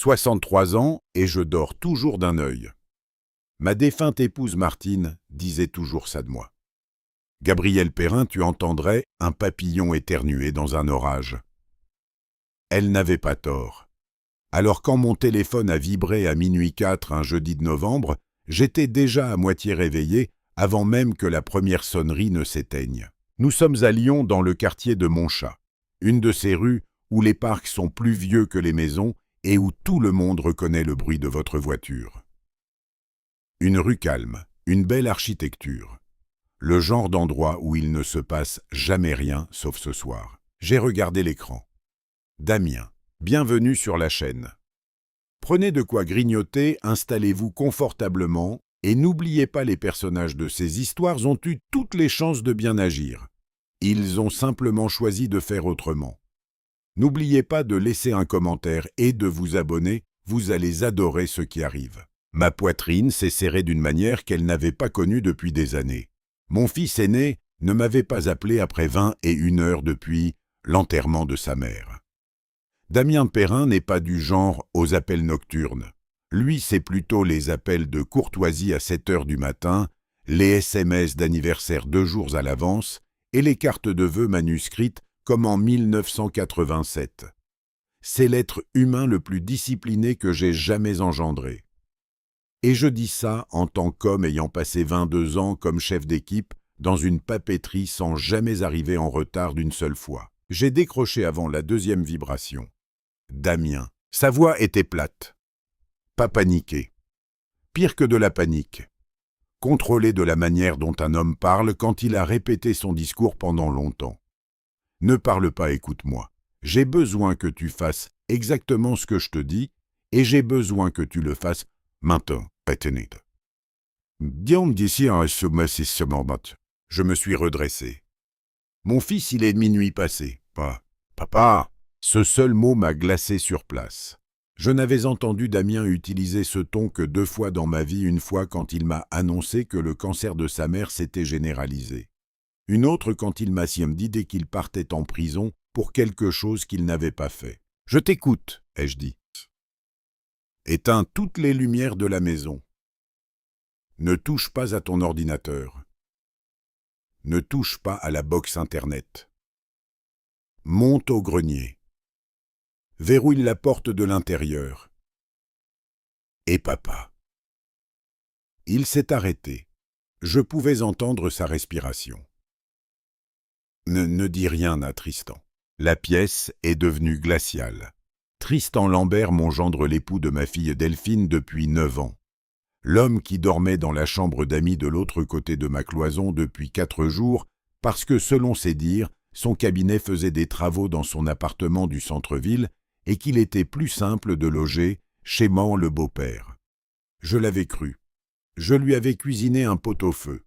63 ans et je dors toujours d'un œil. Ma défunte épouse Martine disait toujours ça de moi. Gabriel Perrin, tu entendrais un papillon éternuer dans un orage. Elle n'avait pas tort. Alors quand mon téléphone a vibré à minuit 4 un jeudi de novembre, j'étais déjà à moitié réveillé avant même que la première sonnerie ne s'éteigne. Nous sommes à Lyon dans le quartier de Montchat, une de ces rues où les parcs sont plus vieux que les maisons et où tout le monde reconnaît le bruit de votre voiture. Une rue calme, une belle architecture. Le genre d'endroit où il ne se passe jamais rien sauf ce soir. J'ai regardé l'écran. Damien, bienvenue sur la chaîne. Prenez de quoi grignoter, installez-vous confortablement et n'oubliez pas les personnages de ces histoires ont eu toutes les chances de bien agir. Ils ont simplement choisi de faire autrement. N'oubliez pas de laisser un commentaire et de vous abonner, vous allez adorer ce qui arrive. Ma poitrine s'est serrée d'une manière qu'elle n'avait pas connue depuis des années. Mon fils aîné ne m'avait pas appelé après 21 heures depuis l'enterrement de sa mère. Damien Perrin n'est pas du genre aux appels nocturnes. Lui, c'est plutôt les appels de courtoisie à 7 heures du matin, les SMS d'anniversaire 2 jours à l'avance et les cartes de vœux manuscrites comme en 1987. C'est l'être humain le plus discipliné que j'ai jamais engendré. Et je dis ça en tant qu'homme ayant passé 22 ans comme chef d'équipe dans une papeterie sans jamais arriver en retard d'une seule fois. J'ai décroché avant la deuxième vibration. Damien. Sa voix était plate. Pas paniqué. Pire que de la panique. Contrôlé de la manière dont un homme parle quand il a répété son discours pendant longtemps. Ne parle pas, écoute-moi. J'ai besoin que tu fasses exactement ce que je te dis et j'ai besoin que tu le fasses maintenant. Je me suis redressé. Mon fils, il est minuit passé. Papa. Ce seul mot m'a glacé sur place. Je n'avais entendu Damien utiliser ce ton que 2 fois dans ma vie, une fois quand il m'a annoncé que le cancer de sa mère s'était généralisé. Une autre quand il m'a dit dès qu'il partait en prison pour quelque chose qu'il n'avait pas fait. « Je t'écoute », ai-je dit. « Éteins toutes les lumières de la maison. Ne touche pas à ton ordinateur. Ne touche pas à la box Internet. Monte au grenier. Verrouille la porte de l'intérieur. Et papa. » Il s'est arrêté. Je pouvais entendre sa respiration. Ne dis rien à Tristan. La pièce est devenue glaciale. Tristan Lambert m'engendre l'époux de ma fille Delphine depuis 9 ans. L'homme qui dormait dans la chambre d'amis de l'autre côté de ma cloison depuis 4 jours parce que, selon ses dires, son cabinet faisait des travaux dans son appartement du centre-ville et qu'il était plus simple de loger chez Mans le beau-père. Je l'avais cru. Je lui avais cuisiné un pot-au-feu.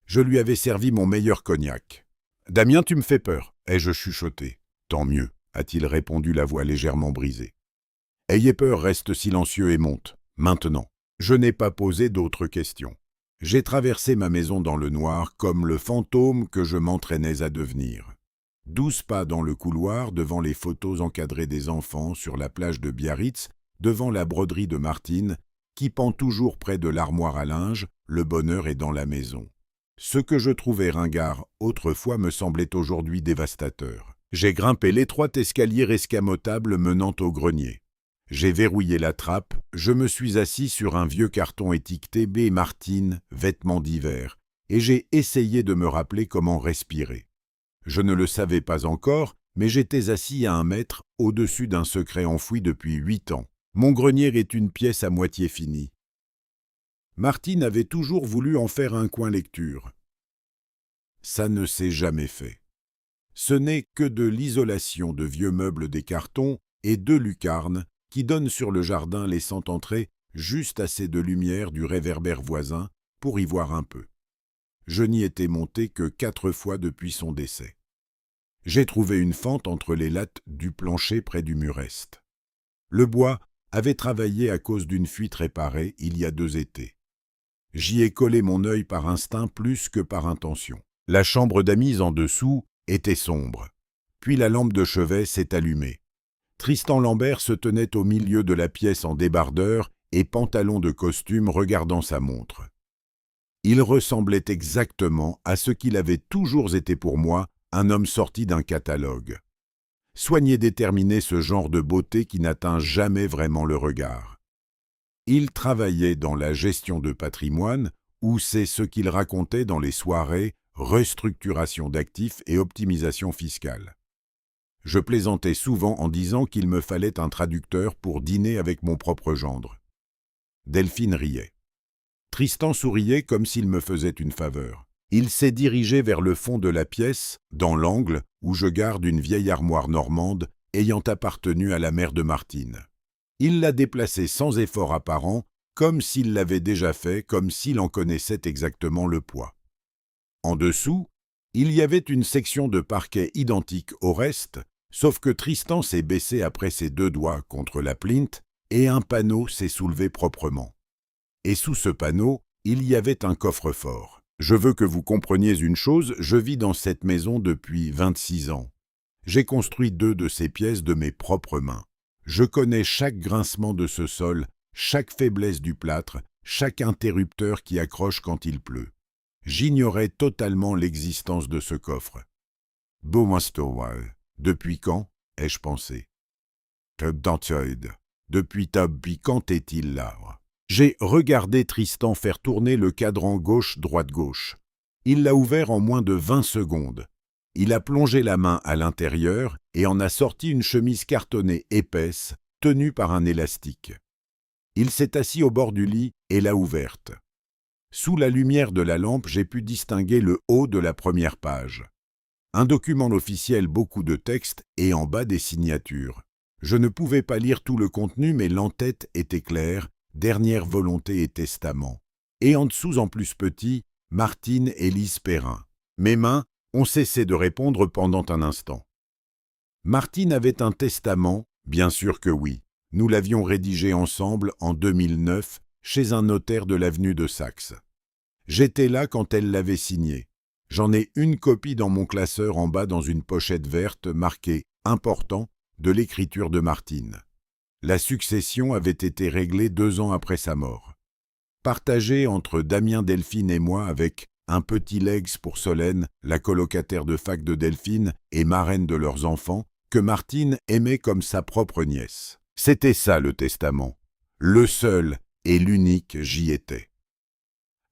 Je lui avais servi mon meilleur cognac. « Damien, tu me fais peur », ai-je chuchoté. « Tant mieux », a-t-il répondu, la voix légèrement brisée. « Ayez peur, reste silencieux et monte. Maintenant. » Je n'ai pas posé d'autres questions. J'ai traversé ma maison dans le noir comme le fantôme que je m'entraînais à devenir. 12 pas dans le couloir devant les photos encadrées des enfants sur la plage de Biarritz, devant la broderie de Martine, qui pend toujours près de l'armoire à linge, le bonheur est dans la maison. Ce que je trouvais ringard autrefois me semblait aujourd'hui dévastateur. J'ai grimpé l'étroit escalier escamotable menant au grenier. J'ai verrouillé la trappe, je me suis assis sur un vieux carton étiqueté B. Martine, vêtements d'hiver, et j'ai essayé de me rappeler comment respirer. Je ne le savais pas encore, mais j'étais assis à 1 mètre au-dessus d'un secret enfoui depuis 8 ans. Mon grenier est une pièce à moitié finie. Martine avait toujours voulu en faire un coin lecture. Ça ne s'est jamais fait. Ce n'est que de l'isolation de vieux meubles des cartons et 2 lucarnes qui donnent sur le jardin laissant entrer juste assez de lumière du réverbère voisin pour y voir un peu. Je n'y étais monté que 4 fois depuis son décès. J'ai trouvé une fente entre les lattes du plancher près du mur est. Le bois avait travaillé à cause d'une fuite réparée il y a 2 étés. J'y ai collé mon œil par instinct plus que par intention. La chambre d'amis en dessous était sombre. Puis la lampe de chevet s'est allumée. Tristan Lambert se tenait au milieu de la pièce en débardeur et pantalon de costume regardant sa montre. Il ressemblait exactement à ce qu'il avait toujours été pour moi, un homme sorti d'un catalogue. Soigné déterminé ce genre de beauté qui n'atteint jamais vraiment le regard. Il travaillait dans la gestion de patrimoine, ou c'est ce qu'il racontait dans les soirées, restructuration d'actifs et optimisation fiscale. Je plaisantais souvent en disant qu'il me fallait un traducteur pour dîner avec mon propre gendre. Delphine riait. Tristan souriait comme s'il me faisait une faveur. Il s'est dirigé vers le fond de la pièce, dans l'angle où je garde une vieille armoire normande ayant appartenu à la mère de Martine. Il l'a déplacée sans effort apparent, comme s'il l'avait déjà fait, comme s'il en connaissait exactement le poids. En dessous, il y avait une section de parquet identique au reste, sauf que Tristan s'est baissé après ses 2 doigts contre la plinthe et un panneau s'est soulevé proprement. Et sous ce panneau, il y avait un coffre-fort. Je veux que vous compreniez une chose, je vis dans cette maison depuis 26 ans. J'ai construit 2 de ces pièces de mes propres mains. Je connais chaque grincement de ce sol, chaque faiblesse du plâtre, chaque interrupteur qui accroche quand il pleut. J'ignorais totalement l'existence de ce coffre. Depuis quand ai-je pensé? Depuis quand est-il là? J'ai regardé Tristan faire tourner le cadran gauche-droite-gauche. Il l'a ouvert en moins de 20 secondes. Il a plongé la main à l'intérieur et en a sorti une chemise cartonnée épaisse, tenue par un élastique. Il s'est assis au bord du lit et l'a ouverte. Sous la lumière de la lampe, j'ai pu distinguer le haut de la première page. Un document officiel, beaucoup de textes et en bas des signatures. Je ne pouvais pas lire tout le contenu, mais l'entête était claire, dernière volonté et testament. Et en dessous, en plus petit, Martine Élise Perrin. Mes mains ont cessé de répondre pendant un instant. Martine avait un testament, bien sûr que oui. Nous l'avions rédigé ensemble en 2009 chez un notaire de l'avenue de Saxe. J'étais là quand elle l'avait signé. J'en ai une copie dans mon classeur en bas dans une pochette verte marquée « Important » de l'écriture de Martine. La succession avait été réglée 2 ans après sa mort. Partagée entre Damien, Delphine et moi avec un petit legs pour Solène, la colocataire de fac de Delphine et marraine de leurs enfants, que Martine aimait comme sa propre nièce. C'était ça le testament. Le seul et l'unique j'y étais.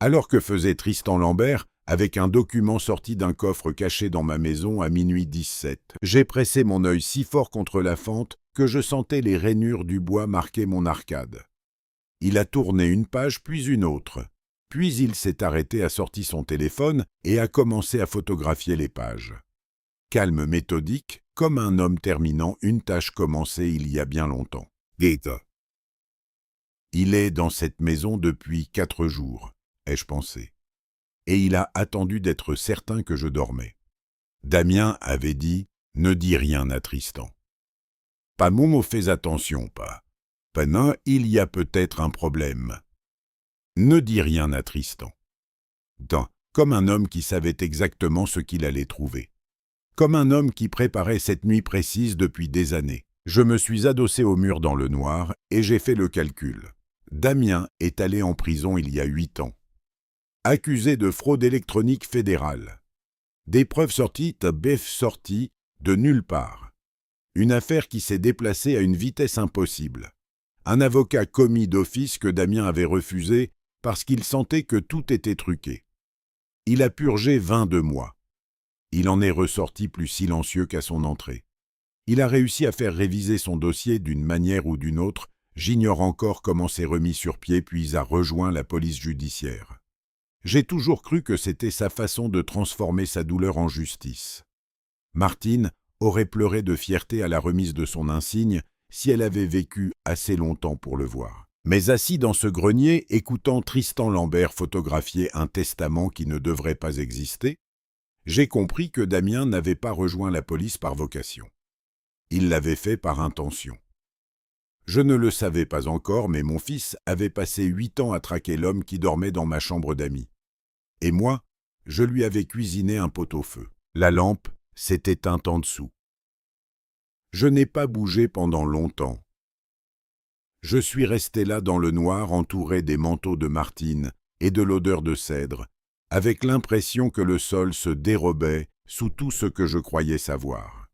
Alors que faisait Tristan Lambert, avec un document sorti d'un coffre caché dans ma maison à minuit 17, j'ai pressé mon œil si fort contre la fente que je sentais les rainures du bois marquer mon arcade. Il a tourné une page puis une autre. Puis il s'est arrêté, a sorti son téléphone et a commencé à photographier les pages. Calme, méthodique, comme un homme terminant une tâche commencée il y a bien longtemps. Gaeta. Il est dans cette maison depuis 4 jours, ai-je pensé. Et il a attendu d'être certain que je dormais. Damien avait dit « Ne dis rien à Tristan ». Pas Momo, fais attention, pas. Penin, il y a peut-être un problème. Ne dis rien à Tristan. Comme un homme qui savait exactement ce qu'il allait trouver. Comme un homme qui préparait cette nuit précise depuis des années. Je me suis adossé au mur dans le noir et j'ai fait le calcul. Damien est allé en prison il y a 8 ans. Accusé de fraude électronique fédérale. Des preuves sorties, sorties de nulle part. Une affaire qui s'est déplacée à une vitesse impossible. Un avocat commis d'office que Damien avait refusé parce qu'il sentait que tout était truqué. Il a purgé 22 mois. Il en est ressorti plus silencieux qu'à son entrée. Il a réussi à faire réviser son dossier d'une manière ou d'une autre, j'ignore encore comment s'est remis sur pied puis a rejoint la police judiciaire. J'ai toujours cru que c'était sa façon de transformer sa douleur en justice. Martine aurait pleuré de fierté à la remise de son insigne si elle avait vécu assez longtemps pour le voir. Mais assis dans ce grenier, écoutant Tristan Lambert photographier un testament qui ne devrait pas exister, j'ai compris que Damien n'avait pas rejoint la police par vocation. Il l'avait fait par intention. Je ne le savais pas encore, mais mon fils avait passé 8 ans à traquer l'homme qui dormait dans ma chambre d'amis. Et moi, je lui avais cuisiné un pot-au-feu. La lampe s'est éteinte en dessous. Je n'ai pas bougé pendant longtemps. Je suis resté là dans le noir, entouré des manteaux de Martine et de l'odeur de cèdre, avec l'impression que le sol se dérobait sous tout ce que je croyais savoir.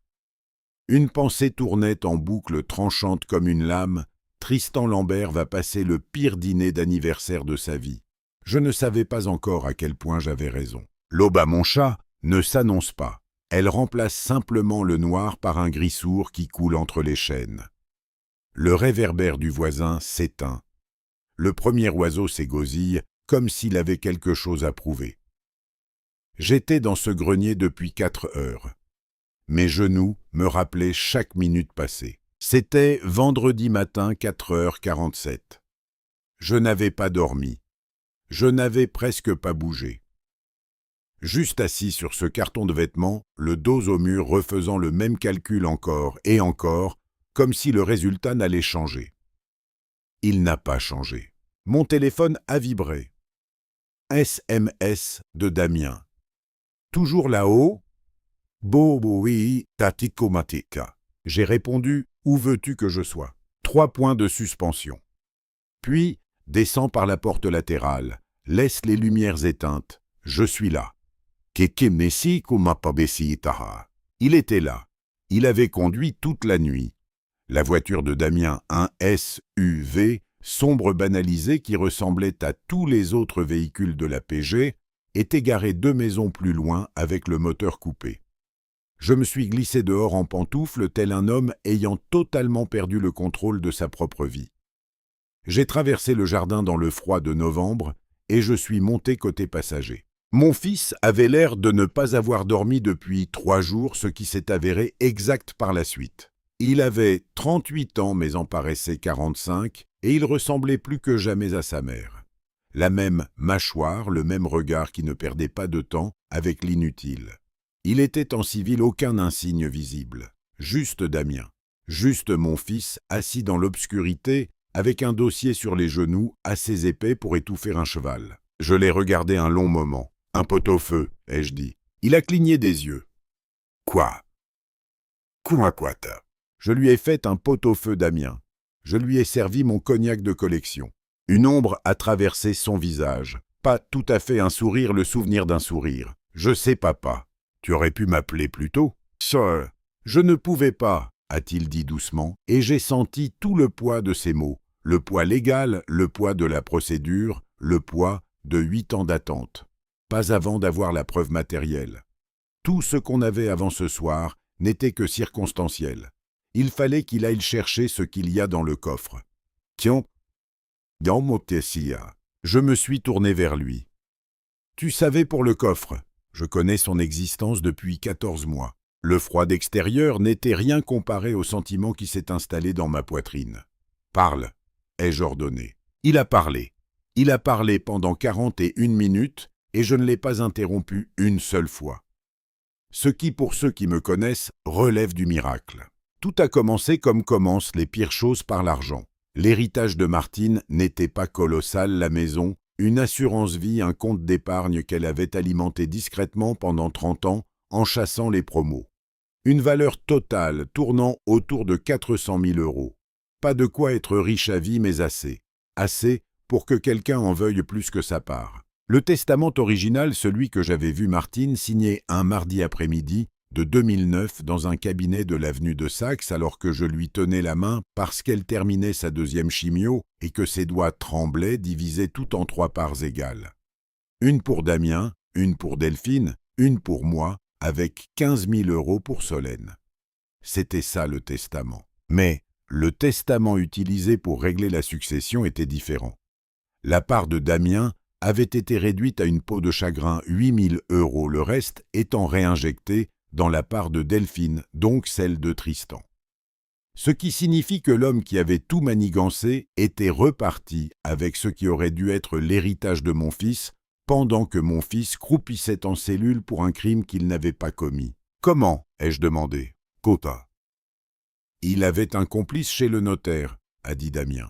Une pensée tournait en boucle tranchante comme une lame. Tristan Lambert va passer le pire dîner d'anniversaire de sa vie. Je ne savais pas encore à quel point j'avais raison. L'aube à mon chat ne s'annonce pas. Elle remplace simplement le noir par un gris sourd qui coule entre les chênes. Le réverbère du voisin s'éteint. Le premier oiseau s'égosille comme s'il avait quelque chose à prouver. J'étais dans ce grenier depuis 4 heures. Mes genoux me rappelaient chaque minute passée. C'était vendredi matin, 4h47. Je n'avais pas dormi. Je n'avais presque pas bougé. Juste assis sur ce carton de vêtements, le dos au mur refaisant le même calcul encore et encore, comme si le résultat n'allait changer. Il n'a pas changé. Mon téléphone a vibré. SMS de Damien. Toujours là-haut? Oui, tatikomatika. J'ai répondu, où veux-tu que je sois? 3 points de suspension. Puis, descends par la porte latérale, laisse les lumières éteintes, je suis là. Il était là. Il avait conduit toute la nuit. La voiture de Damien, un SUV, sombre banalisé qui ressemblait à tous les autres véhicules de la PG, était garée 2 maisons plus loin avec le moteur coupé. Je me suis glissé dehors en pantoufles, tel un homme ayant totalement perdu le contrôle de sa propre vie. J'ai traversé le jardin dans le froid de novembre et je suis monté côté passager. Mon fils avait l'air de ne pas avoir dormi depuis 3 jours, ce qui s'est avéré exact par la suite. Il avait 38 ans mais en paraissait 45 et il ressemblait plus que jamais à sa mère. La même mâchoire, le même regard qui ne perdait pas de temps avec l'inutile. Il était en civil, aucun insigne visible. Juste Damien. Juste mon fils, assis dans l'obscurité, avec un dossier sur les genoux, assez épais pour étouffer un cheval. Je l'ai regardé un long moment. Un pot-au-feu, ai-je dit. Il a cligné des yeux. Quoi? Quoi? Je lui ai fait un pot-au-feu, Damien. Je lui ai servi mon cognac de collection. Une ombre a traversé son visage. Pas tout à fait un sourire, le souvenir d'un sourire. Je sais, papa. Tu aurais pu m'appeler plus tôt. Sir. Je ne pouvais pas, a-t-il dit doucement, et j'ai senti tout le poids de ces mots. Le poids légal, le poids de la procédure, le poids de 8 ans d'attente. Pas avant d'avoir la preuve matérielle. Tout ce qu'on avait avant ce soir n'était que circonstanciel. Il fallait qu'il aille chercher ce qu'il y a dans le coffre. Tiens, dans mon tessia. Je me suis tourné vers lui. Tu savais pour le coffre. Je connais son existence depuis 14 mois. Le froid d'extérieur n'était rien comparé au sentiment qui s'est installé dans ma poitrine. Parle, ai-je ordonné. Il a parlé. Il a parlé pendant 41 minutes et je ne l'ai pas interrompu une seule fois. Ce qui, pour ceux qui me connaissent, relève du miracle. Tout a commencé comme commencent les pires choses, par l'argent. L'héritage de Martine n'était pas colossal, la maison, une assurance vie, un compte d'épargne qu'elle avait alimenté discrètement pendant 30 ans en chassant les promos. Une valeur totale tournant autour de 400 000 €. Pas de quoi être riche à vie, mais assez. Assez pour que quelqu'un en veuille plus que sa part. Le testament original, celui que j'avais vu Martine signer un mardi après-midi de 2009 dans un cabinet de l'avenue de Saxe alors que je lui tenais la main parce qu'elle terminait sa 2e chimio et que ses doigts tremblaient, divisés tout en 3 parts égales. Une pour Damien, une pour Delphine, une pour moi, avec 15 000 € pour Solène. C'était ça le testament. Mais le testament utilisé pour régler la succession était différent. La part de Damien avait été réduite à une peau de chagrin, 8 000 €, le reste étant réinjecté dans la part de Delphine, donc celle de Tristan. Ce qui signifie que l'homme qui avait tout manigancé était reparti avec ce qui aurait dû être l'héritage de mon fils, pendant que mon fils croupissait en cellule pour un crime qu'il n'avait pas commis. Comment, ai-je demandé. Quota. Il avait un complice chez le notaire, a dit Damien.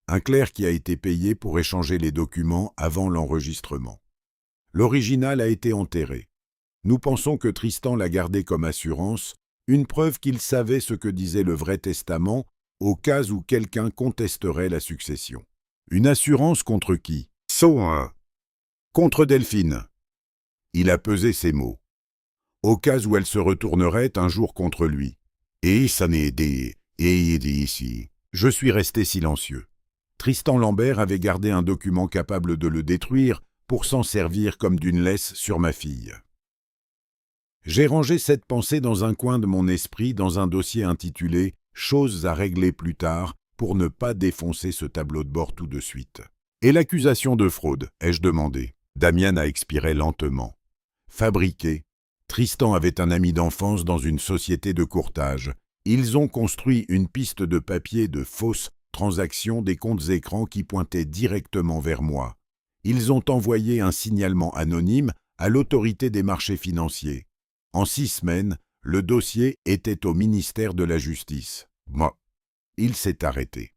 Un clerc qui a été payé pour échanger les documents avant l'enregistrement. L'original a été enterré. Nous pensons que Tristan l'a gardé comme assurance, Une preuve qu'il savait ce que disait le vrai testament au cas où quelqu'un contesterait la succession. Une assurance contre qui? Contre Delphine. Il a pesé ses mots. Au cas où elle se retournerait un jour contre lui. Et ça n'est aidé, et aidé ici. Je suis resté silencieux. Tristan Lambert avait gardé un document capable de le détruire pour s'en servir comme d'une laisse sur ma fille. J'ai rangé cette pensée dans un coin de mon esprit dans un dossier intitulé « Choses à régler plus tard » pour ne pas défoncer ce tableau de bord tout de suite. Et l'accusation de fraude, ai-je demandé. Damian a expiré lentement. Fabriqué. Tristan avait un ami d'enfance dans une société de courtage. Ils ont construit une piste de papier de fausses transactions des comptes écrans qui pointaient directement vers moi. Ils ont envoyé un signalement anonyme à l'autorité des marchés financiers. En 6 semaines, le dossier était au ministère de la Justice. Moi, il s'est arrêté.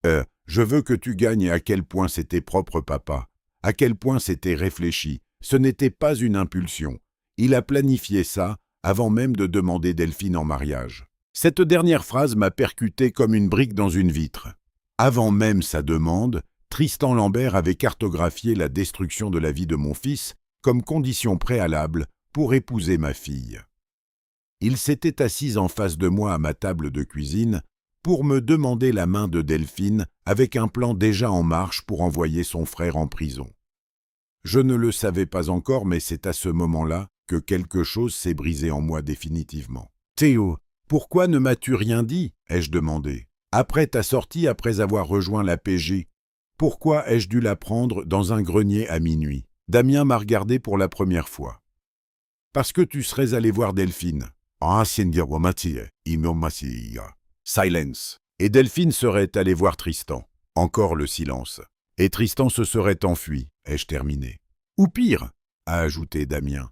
Je veux que tu gagnes à quel point c'était propre, papa. À quel point c'était réfléchi. Ce n'était pas une impulsion. Il a planifié ça avant même de demander Delphine en mariage. Cette dernière phrase m'a percuté comme une brique dans une vitre. Avant même sa demande, Tristan Lambert avait cartographié la destruction de la vie de mon fils comme condition préalable pour épouser ma fille. Il s'était assis en face de moi à ma table de cuisine pour me demander la main de Delphine avec un plan déjà en marche pour envoyer son frère en prison. Je ne le savais pas encore, mais c'est à ce moment-là que quelque chose s'est brisé en moi définitivement. « Théo, pourquoi ne m'as-tu rien dit ?» ai-je demandé. « Après ta sortie, après avoir rejoint la PJ, pourquoi ai-je dû la prendre dans un grenier à minuit ?» Damien m'a regardé pour la première fois. « Parce que tu serais allé voir Delphine. » Silence. Et Delphine serait allée voir Tristan. Encore le silence. Et Tristan se serait enfui, ai-je terminé. Ou pire, a ajouté Damien.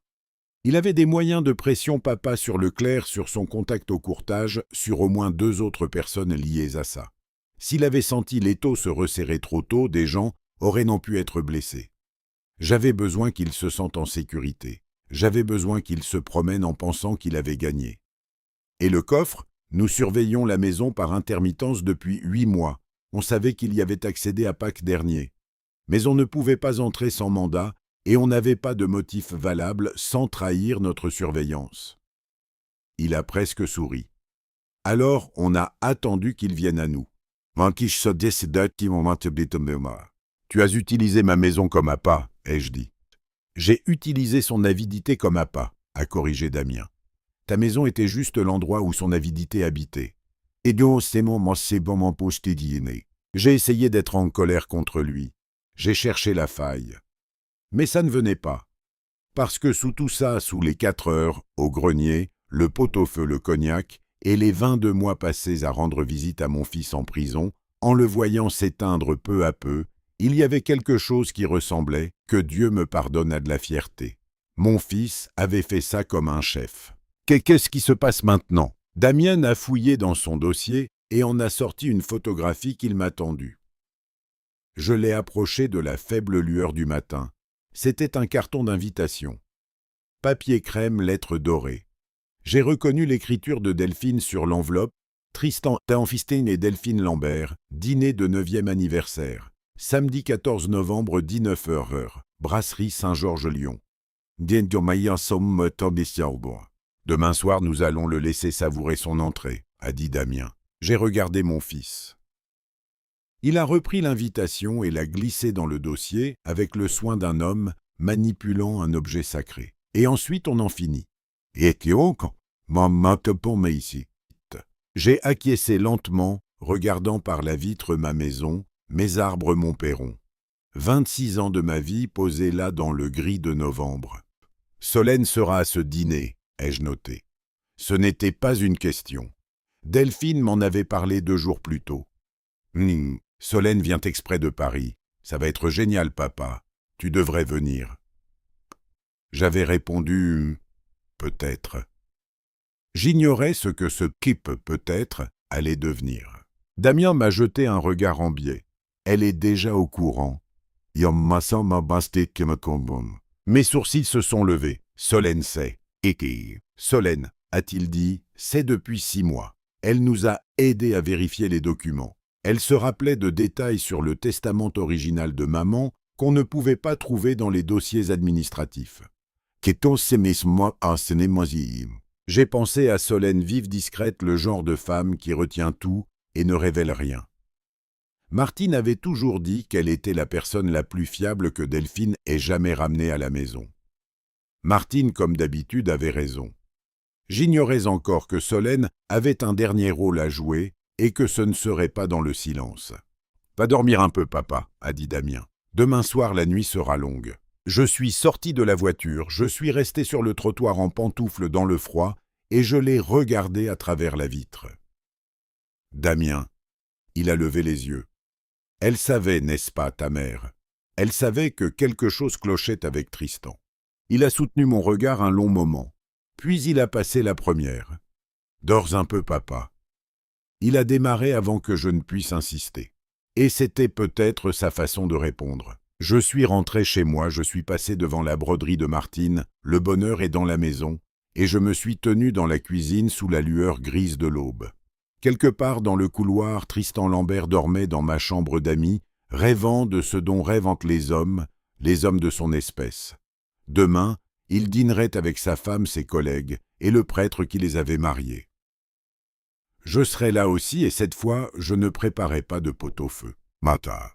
Il avait des moyens de pression papa sur Leclerc, sur son contact au courtage, sur au moins 2 autres personnes liées à ça. S'il avait senti l'étau se resserrer trop tôt, des gens auraient non pu être blessés. J'avais besoin qu'il se sente en sécurité. J'avais besoin qu'il se promène en pensant qu'il avait gagné. Et le coffre? Nous surveillions la maison par intermittence depuis 8 mois. On savait qu'il y avait accédé à Pâques dernier. Mais on ne pouvait pas entrer sans mandat et on n'avait pas de motif valable sans trahir notre surveillance. Il a presque souri. Alors on a attendu qu'il vienne à nous. Tu as utilisé ma maison comme appât, ai-je dit. J'ai utilisé son avidité comme appât, a corrigé Damien. Ta maison était juste l'endroit où son avidité habitait. Et donc, j'ai essayé d'être en colère contre lui. J'ai cherché la faille. Mais ça ne venait pas. Parce que sous tout ça, sous les 4 heures, au grenier, le pot-au-feu, le cognac, et les 22 mois passés à rendre visite à mon fils en prison, en le voyant s'éteindre peu à peu, il y avait quelque chose qui ressemblait, que Dieu me pardonne, à de la fierté. Mon fils avait fait ça comme un chef. Qu'est-ce qui se passe maintenant? Damien a fouillé dans son dossier et en a sorti une photographie qu'il m'a tendue. Je l'ai approché de la faible lueur du matin. C'était un carton d'invitation. Papier crème, lettres dorées. J'ai reconnu l'écriture de Delphine sur l'enveloppe. Tristan Taenfistine et Delphine Lambert, dîner de 9e anniversaire. Samedi 14 novembre, 19h, brasserie Saint-Georges-Lyon. Demain soir, nous allons le laisser savourer son entrée, a dit Damien. J'ai regardé mon fils. Il a repris l'invitation et l'a glissée dans le dossier avec le soin d'un homme manipulant un objet sacré. Et ensuite, on en finit. J'ai acquiescé lentement, regardant par la vitre ma maison, mes arbres, mon perron. 26 ans de ma vie posés là dans le gris de novembre. Solène sera à ce dîner, ai-je noté. Ce n'était pas une question. Delphine m'en avait parlé 2 jours plus tôt. Solène vient exprès de Paris. Ça va être génial, papa. Tu devrais venir. J'avais répondu « peut-être ». J'ignorais ce que ce « peut-être » allait devenir. Damien m'a jeté un regard en biais. Elle est déjà au courant. Mes sourcils se sont levés. Solène sait. Et Solène, a-t-il dit, c'est depuis 6 mois. Elle nous a aidés à vérifier les documents. Elle se rappelait de détails sur le testament original de maman qu'on ne pouvait pas trouver dans les dossiers administratifs. J'ai pensé à Solène vive discrète, le genre de femme qui retient tout et ne révèle rien. Martine avait toujours dit qu'elle était la personne la plus fiable que Delphine ait jamais ramenée à la maison. Martine, comme d'habitude, avait raison. J'ignorais encore que Solène avait un dernier rôle à jouer et que ce ne serait pas dans le silence. « Va dormir un peu, papa, » a dit Damien. « Demain soir, la nuit sera longue. » Je suis sorti de la voiture, je suis resté sur le trottoir en pantoufles dans le froid et je l'ai regardé à travers la vitre. Damien, il a levé les yeux. Elle savait, n'est-ce pas, ta mère? Elle savait que quelque chose clochait avec Tristan. Il a soutenu mon regard un long moment, puis il a passé la première. « Dors un peu, papa. » Il a démarré avant que je ne puisse insister. Et c'était peut-être sa façon de répondre. Je suis rentré chez moi, je suis passé devant la broderie de Martine, le bonheur est dans la maison, et je me suis tenu dans la cuisine sous la lueur grise de l'aube. Quelque part dans le couloir, Tristan Lambert dormait dans ma chambre d'amis, rêvant de ce dont rêvent les hommes de son espèce. Demain, il dînerait avec sa femme, ses collègues, et le prêtre qui les avait mariés. Je serai là aussi, et cette fois, je ne préparais pas de pot-au-feu. Mata.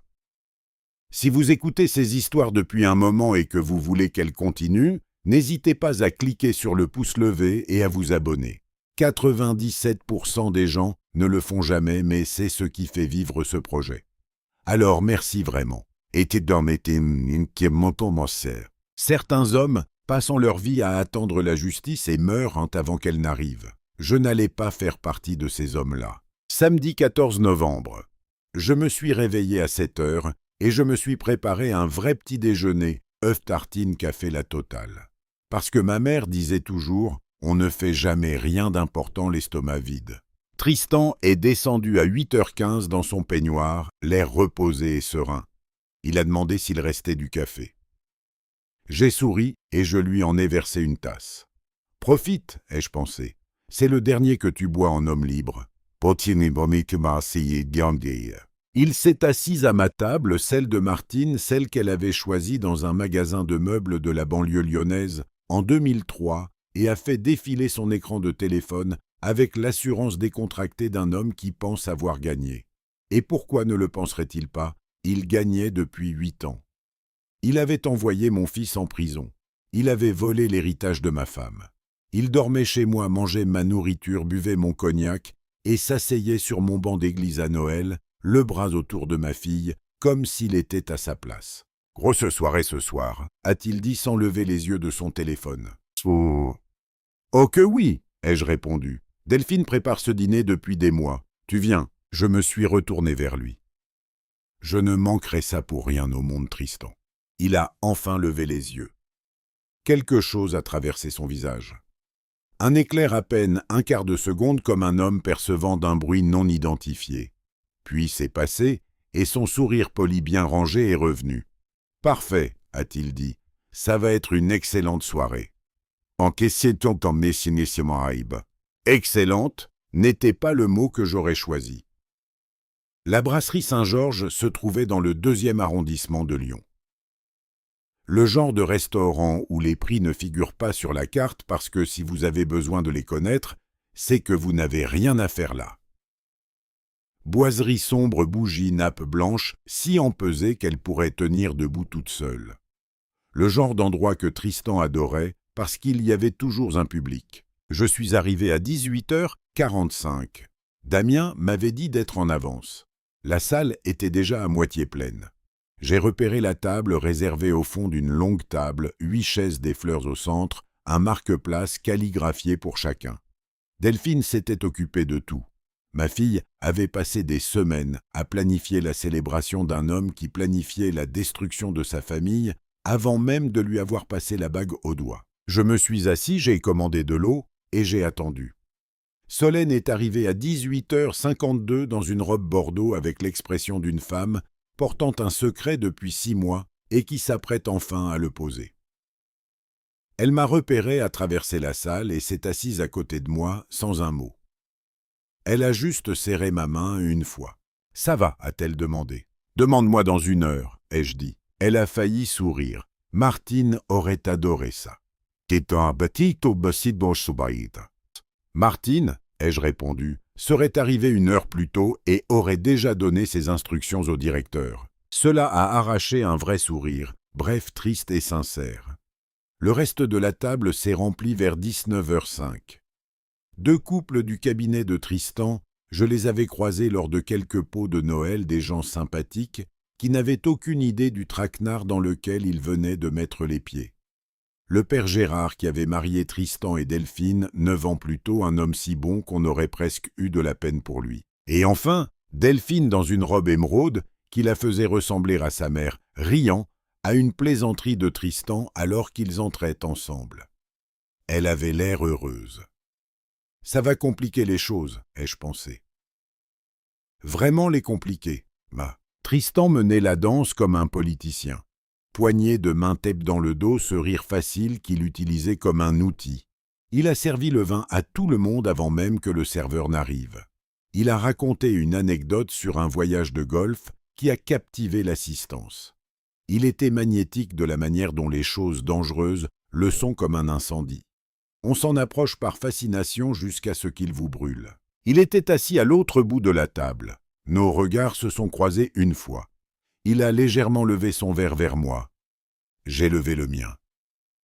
Si vous écoutez ces histoires depuis un moment et que vous voulez qu'elles continuent, n'hésitez pas à cliquer sur le pouce levé et à vous abonner. 97% des gens ne le font jamais, mais c'est ce qui fait vivre ce projet. Alors merci vraiment. Certains hommes passent leur vie à attendre la justice et meurent avant qu'elle n'arrive. Je n'allais pas faire partie de ces hommes-là. Samedi 14 novembre. Je me suis réveillé à 7 heures et je me suis préparé un vrai petit déjeuner, œufs tartine, café, la totale. Parce que ma mère disait toujours, on ne fait jamais rien d'important l'estomac vide. Tristan est descendu à 8h15 dans son peignoir, l'air reposé et serein. Il a demandé s'il restait du café. J'ai souri et je lui en ai versé une tasse. « Profite, ai-je pensé. C'est le dernier que tu bois en homme libre. » Il s'est assis à ma table, celle de Martine, celle qu'elle avait choisie dans un magasin de meubles de la banlieue lyonnaise en 2003 et a fait défiler son écran de téléphone avec l'assurance décontractée d'un homme qui pense avoir gagné. Et pourquoi ne le penserait-il pas? Il gagnait depuis 8 ans. Il avait envoyé mon fils en prison. Il avait volé l'héritage de ma femme. Il dormait chez moi, mangeait ma nourriture, buvait mon cognac et s'asseyait sur mon banc d'église à Noël, le bras autour de ma fille, comme s'il était à sa place. « Grosse soirée ce soir », a-t-il dit sans lever les yeux de son téléphone. « Oh que oui !» ai-je répondu. « Delphine prépare ce dîner depuis des mois. Tu viens ?» Je me suis retourné vers lui. Je ne manquerai ça pour rien au monde, Tristan. Il a enfin levé les yeux. Quelque chose a traversé son visage. Un éclair à peine un quart de seconde comme un homme percevant d'un bruit non identifié. Puis c'est passé, et son sourire poli bien rangé est revenu. « Parfait, » a-t-il dit, « ça va être une excellente soirée. » En question en messinissement aïb. Excellente n'était pas le mot que j'aurais choisi. La brasserie Saint-Georges se trouvait dans le 2e arrondissement de Lyon. Le genre de restaurant où les prix ne figurent pas sur la carte parce que si vous avez besoin de les connaître, c'est que vous n'avez rien à faire là. Boiserie sombre, bougie, nappe blanche, si empesée qu'elle pourrait tenir debout toute seule. Le genre d'endroit que Tristan adorait parce qu'il y avait toujours un public. Je suis arrivé à 18h45. Damien m'avait dit d'être en avance. La salle était déjà à moitié pleine. J'ai repéré la table réservée au fond d'une longue table, 8 chaises des fleurs au centre, un marque-place calligraphié pour chacun. Delphine s'était occupée de tout. Ma fille avait passé des semaines à planifier la célébration d'un homme qui planifiait la destruction de sa famille avant même de lui avoir passé la bague au doigt. Je me suis assis, j'ai commandé de l'eau et j'ai attendu. Solène est arrivée à 18h52 dans une robe bordeaux avec l'expression d'une femme portant un secret depuis 6 mois et qui s'apprête enfin à le poser. Elle m'a repéré à traverser la salle et s'est assise à côté de moi sans un mot. Elle a juste serré ma main une fois. « Ça va » a-t-elle demandé. « Demande-moi dans 1 heure » ai-je dit. Elle a failli sourire. Martine aurait adoré ça. Martine, ai-je répondu, serait arrivée 1 heure plus tôt et aurait déjà donné ses instructions au directeur. Cela a arraché un vrai sourire, bref, triste et sincère. Le reste de la table s'est rempli vers 19h05. 2 couples du cabinet de Tristan, je les avais croisés lors de quelques pots de Noël, des gens sympathiques qui n'avaient aucune idée du traquenard dans lequel ils venaient de mettre les pieds. Le père Gérard qui avait marié Tristan et Delphine 9 ans plus tôt, un homme si bon qu'on aurait presque eu de la peine pour lui. Et enfin, Delphine dans une robe émeraude qui la faisait ressembler à sa mère, riant à une plaisanterie de Tristan alors qu'ils entraient ensemble. Elle avait l'air heureuse. Ça va compliquer les choses, ai-je pensé. Vraiment les compliquer, Tristan menait la danse comme un politicien. Poignée de main tape dans le dos, ce rire facile qu'il utilisait comme un outil. Il a servi le vin à tout le monde avant même que le serveur n'arrive. Il a raconté une anecdote sur un voyage de golf qui a captivé l'assistance. Il était magnétique de la manière dont les choses dangereuses le sont comme un incendie. On s'en approche par fascination jusqu'à ce qu'il vous brûle. Il était assis à l'autre bout de la table. Nos regards se sont croisés 1 fois. Il a légèrement levé son verre vers moi. J'ai levé le mien.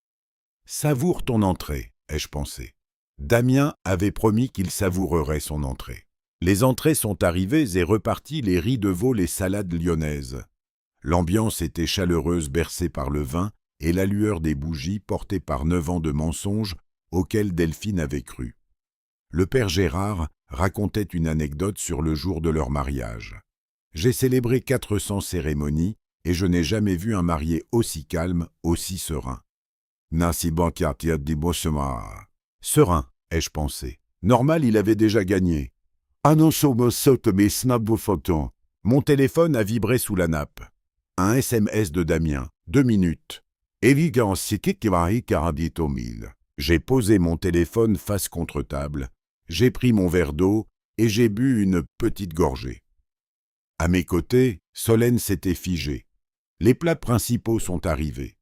« Savoure ton entrée », ai-je pensé. Damien avait promis qu'il savourerait son entrée. Les entrées sont arrivées et reparties, les riz de veau, les salades lyonnaises. L'ambiance était chaleureuse, bercée par le vin et la lueur des bougies portées par 9 ans de mensonges auxquels Delphine avait cru. Le père Gérard racontait une anecdote sur le jour de leur mariage. J'ai célébré 400 cérémonies et je n'ai jamais vu un marié aussi calme, aussi serein. Serein, ai-je pensé. Normal, il avait déjà gagné. Mon téléphone a vibré sous la nappe. Un SMS de Damien, 2 minutes. J'ai posé mon téléphone face contre table, j'ai pris mon verre d'eau et j'ai bu une petite gorgée. À mes côtés, Solène s'était figée. Les plats principaux sont arrivés.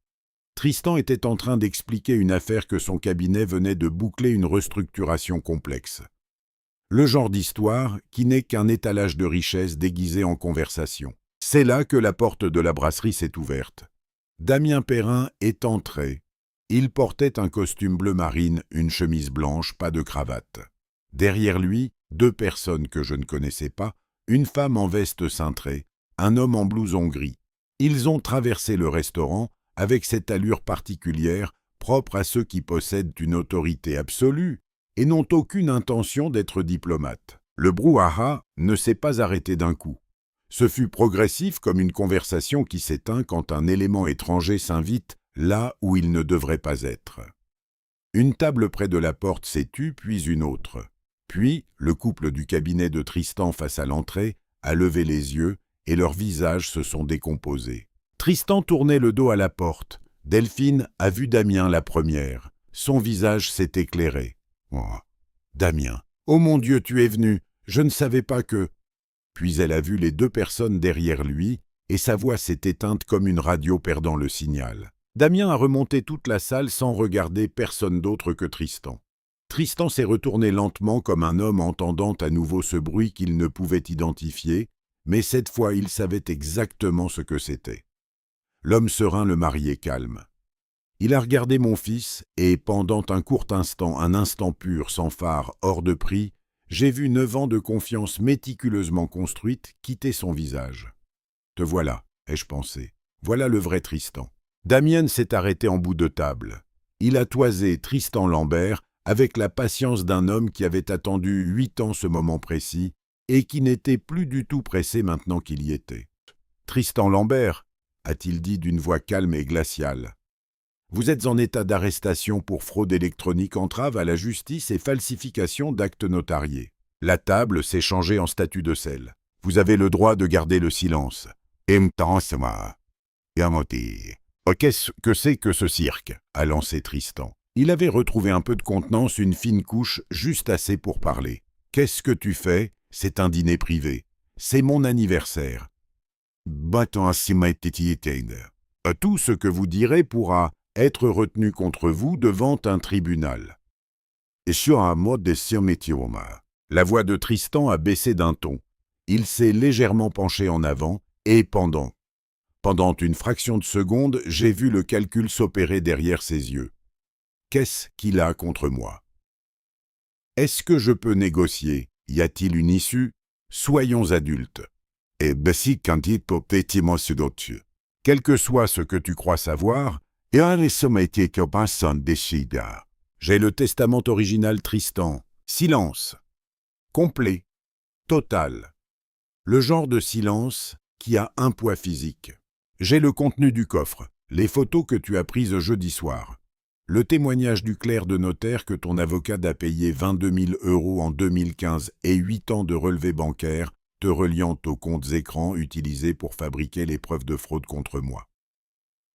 Tristan était en train d'expliquer une affaire que son cabinet venait de boucler, une restructuration complexe. Le genre d'histoire qui n'est qu'un étalage de richesses déguisé en conversation. C'est là que la porte de la brasserie s'est ouverte. Damien Perrin est entré. Il portait un costume bleu marine, une chemise blanche, pas de cravate. Derrière lui, 2 personnes que je ne connaissais pas, une femme en veste cintrée, un homme en blouson gris. Ils ont traversé le restaurant avec cette allure particulière propre à ceux qui possèdent une autorité absolue et n'ont aucune intention d'être diplomates. Le brouhaha ne s'est pas arrêté d'un coup. Ce fut progressif comme une conversation qui s'éteint quand un élément étranger s'invite là où il ne devrait pas être. Une table près de la porte s'est tue, puis une autre. Puis, le couple du cabinet de Tristan face à l'entrée a levé les yeux et leurs visages se sont décomposés. Tristan tournait le dos à la porte. Delphine a vu Damien la première. Son visage s'est éclairé. « Oh, Damien, oh mon Dieu, tu es venu, je ne savais pas que... » Puis elle a vu les 2 personnes derrière lui et sa voix s'est éteinte comme une radio perdant le signal. Damien a remonté toute la salle sans regarder personne d'autre que Tristan. Tristan s'est retourné lentement comme un homme entendant à nouveau ce bruit qu'il ne pouvait identifier, mais cette fois il savait exactement ce que c'était. L'homme serein, le marié calme. Il a regardé mon fils et, pendant un court instant, un instant pur, sans phare, hors de prix, j'ai vu 9 ans de confiance méticuleusement construite quitter son visage. « Te voilà », ai-je pensé. « Voilà le vrai Tristan. » Damien s'est arrêté en bout de table. Il a toisé Tristan Lambert avec la patience d'un homme qui avait attendu 8 ans ce moment précis et qui n'était plus du tout pressé maintenant qu'il y était. « Tristan Lambert », a-t-il dit d'une voix calme et glaciale. « Vous êtes en état d'arrestation pour fraude électronique, entrave à la justice et falsification d'actes notariés. » La table s'est changée en statue de sel. « Vous avez le droit de garder le silence. » Oh, qu'est-ce que c'est que ce cirque ?» a lancé Tristan. Il avait retrouvé un peu de contenance, une fine couche, juste assez pour parler. « Qu'est-ce que tu fais? C'est un dîner privé. C'est mon anniversaire. » Tout ce que vous direz pourra être retenu contre vous devant un tribunal. La voix de Tristan a baissé d'un ton. Il s'est légèrement penché en avant et pendant une fraction de seconde, j'ai vu le calcul s'opérer derrière ses yeux. Qu'est-ce qu'il a contre moi? Est-ce que je peux négocier? Y a-t-il une issue? Soyons adultes. Quel que soit ce que tu crois savoir, j'ai le testament original Tristan. Silence. Complet. Total. Le genre de silence qui a un poids physique. J'ai le contenu du coffre, les photos que tu as prises jeudi soir, le témoignage du clerc de notaire que ton avocat a payé 22 000 € en 2015 et 8 ans de relevés bancaires te reliant aux comptes écrans utilisés pour fabriquer les preuves de fraude contre moi.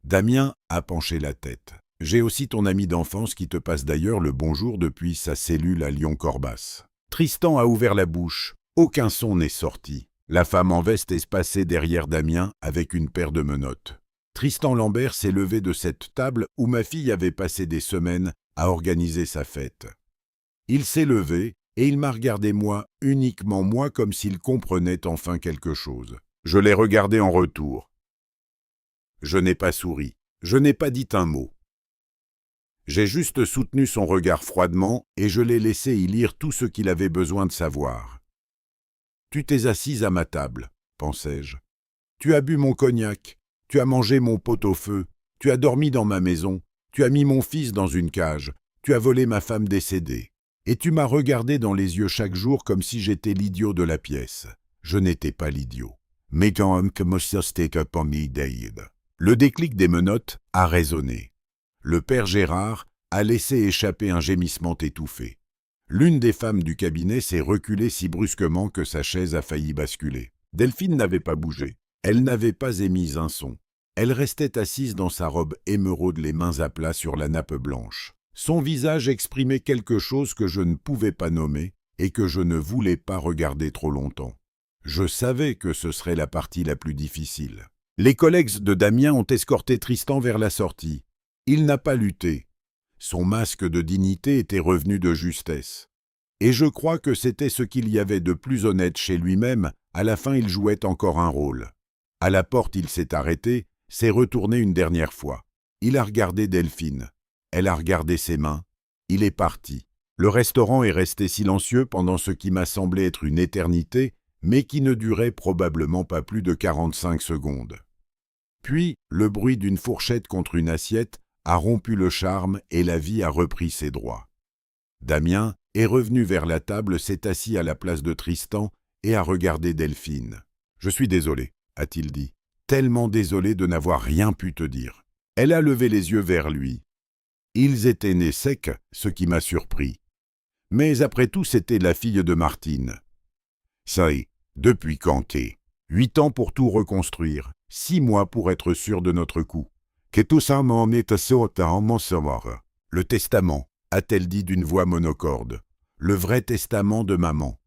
Damien a penché la tête. J'ai aussi ton ami d'enfance qui te passe d'ailleurs le bonjour depuis sa cellule à Lyon-Corbas. Tristan a ouvert la bouche. Aucun son n'est sorti. La femme en veste est passée derrière Damien avec une paire de menottes. Tristan Lambert s'est levé de cette table où ma fille avait passé des semaines à organiser sa fête. Il s'est levé et il m'a regardé moi, uniquement moi, comme s'il comprenait enfin quelque chose. Je l'ai regardé en retour. Je n'ai pas souri, je n'ai pas dit un mot. J'ai juste soutenu son regard froidement et je l'ai laissé y lire tout ce qu'il avait besoin de savoir. Tu t'es assise à ma table, pensai-je. Tu as bu mon cognac, tu as mangé mon pot-au-feu, tu as dormi dans ma maison, tu as mis mon fils dans une cage, tu as volé ma femme décédée. Et tu m'as regardé dans les yeux chaque jour comme si j'étais l'idiot de la pièce. Je n'étais pas l'idiot. Le déclic des menottes a résonné. Le père Gérard a laissé échapper un gémissement étouffé. L'une des femmes du cabinet s'est reculée si brusquement que sa chaise a failli basculer. Delphine n'avait pas bougé. Elle n'avait pas émis un son. Elle restait assise dans sa robe émeraude, les mains à plat sur la nappe blanche. Son visage exprimait quelque chose que je ne pouvais pas nommer et que je ne voulais pas regarder trop longtemps. Je savais que ce serait la partie la plus difficile. Les collègues de Damien ont escorté Tristan vers la sortie. Il n'a pas lutté. Son masque de dignité était revenu de justesse. Et je crois que c'était ce qu'il y avait de plus honnête chez lui-même. À la fin, il jouait encore un rôle. À la porte, il s'est arrêté, s'est retourné une dernière fois. Il a regardé Delphine. Elle a regardé ses mains. Il est parti. Le restaurant est resté silencieux pendant ce qui m'a semblé être une éternité, mais qui ne durait probablement pas plus de 45 secondes. Puis, le bruit d'une fourchette contre une assiette a rompu le charme et la vie a repris ses droits. Damien est revenu vers la table, s'est assis à la place de Tristan et a regardé Delphine. « Je suis désolé », a-t-il dit. « Tellement désolé de n'avoir rien pu te dire. » Elle a levé les yeux vers lui. Ils étaient nés secs, ce qui m'a surpris. Mais après tout, c'était la fille de Martine. Ça y est, depuis quand t'es 8 ans pour tout reconstruire, 6 mois pour être sûr de notre coup. Que tout ça m'en est assez mon savoir. Le testament, a-t-elle dit d'une voix monocorde. Le vrai testament de maman.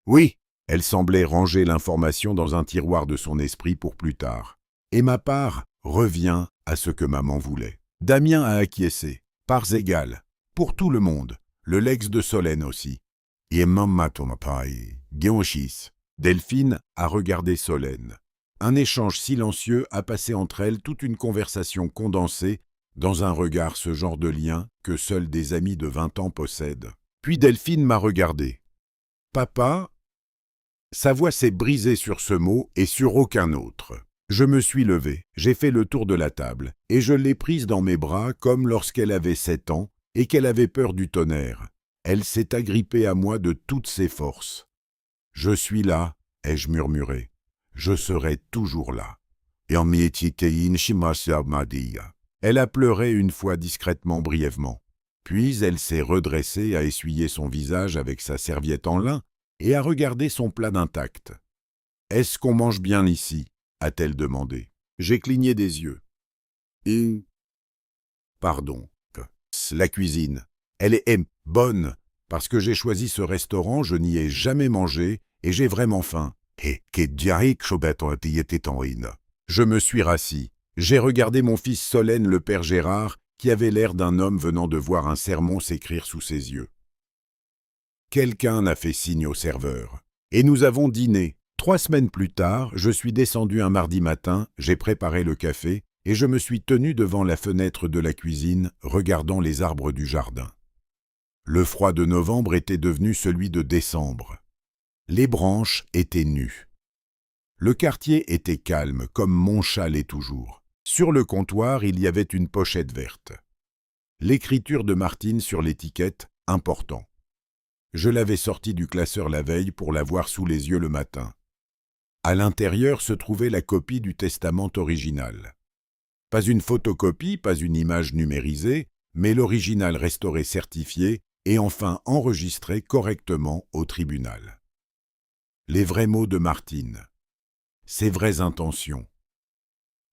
Oui, elle semblait ranger l'information dans un tiroir de son esprit pour plus tard. Et ma part revient à ce que maman voulait. Damien a acquiescé, parts égales, pour tout le monde, le lex de Solène aussi. Delphine a regardé Solène. Un échange silencieux a passé entre elles, toute une conversation condensée, dans un regard, ce genre de lien que seuls des amis de 20 ans possèdent. Puis Delphine m'a regardé. « Papa ?» Sa voix s'est brisée sur ce mot et sur aucun autre. Je me suis levé, j'ai fait le tour de la table, et je l'ai prise dans mes bras comme lorsqu'elle avait 7 ans et qu'elle avait peur du tonnerre. Elle s'est agrippée à moi de toutes ses forces. « Je suis là », ai-je murmuré. « Je serai toujours là. » Elle a pleuré une fois discrètement, brièvement. Puis elle s'est redressée, a essuyé son visage avec sa serviette en lin et a regardé son plat intact. « Est-ce qu'on mange bien ici ?» a-t-elle demandé. J'ai cligné des yeux. Et... Pardon. La cuisine. Elle est bonne. Parce que j'ai choisi ce restaurant, je n'y ai jamais mangé et j'ai vraiment faim. Je me suis rassis. J'ai regardé mon fils Solène, le père Gérard, qui avait l'air d'un homme venant de voir un sermon s'écrire sous ses yeux. Quelqu'un a fait signe au serveur. Et nous avons dîné. 3 semaines plus tard, je suis descendu un mardi matin, j'ai préparé le café et je me suis tenu devant la fenêtre de la cuisine, regardant les arbres du jardin. Le froid de novembre était devenu celui de décembre. Les branches étaient nues. Le quartier était calme, comme Montchat l'est toujours. Sur le comptoir, il y avait une pochette verte. L'écriture de Martine sur l'étiquette, important. Je l'avais sortie du classeur la veille pour la voir sous les yeux le matin. À l'intérieur se trouvait la copie du testament original. Pas une photocopie, pas une image numérisée, mais l'original restauré certifié et enfin enregistré correctement au tribunal. Les vrais mots de Martine. Ses vraies intentions.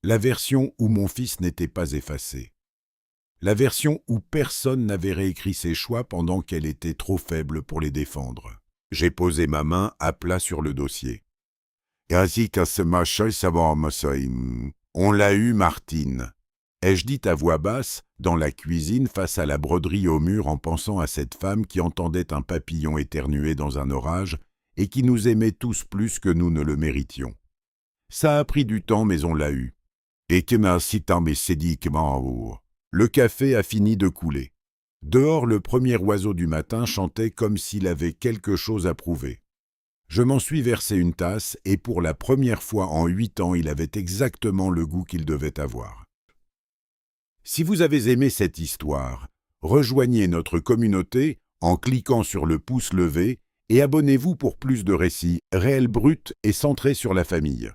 La version où mon fils n'était pas effacé. La version où personne n'avait réécrit ses choix pendant qu'elle était trop faible pour les défendre. J'ai posé ma main à plat sur le dossier. On l'a eu, Martine. Ai-je dit à voix basse, dans la cuisine, face à la broderie au mur, en pensant à cette femme qui entendait un papillon éternuer dans un orage et qui nous aimait tous plus que nous ne le méritions. Ça a pris du temps, mais on l'a eu. Et que merci tant, mais c'est dit que Le café a fini de couler. Dehors, le premier oiseau du matin chantait comme s'il avait quelque chose à prouver. Je m'en suis versé une tasse et pour la première fois en 8 ans, il avait exactement le goût qu'il devait avoir. Si vous avez aimé cette histoire, rejoignez notre communauté en cliquant sur le pouce levé et abonnez-vous pour plus de récits réels, bruts et centrés sur la famille.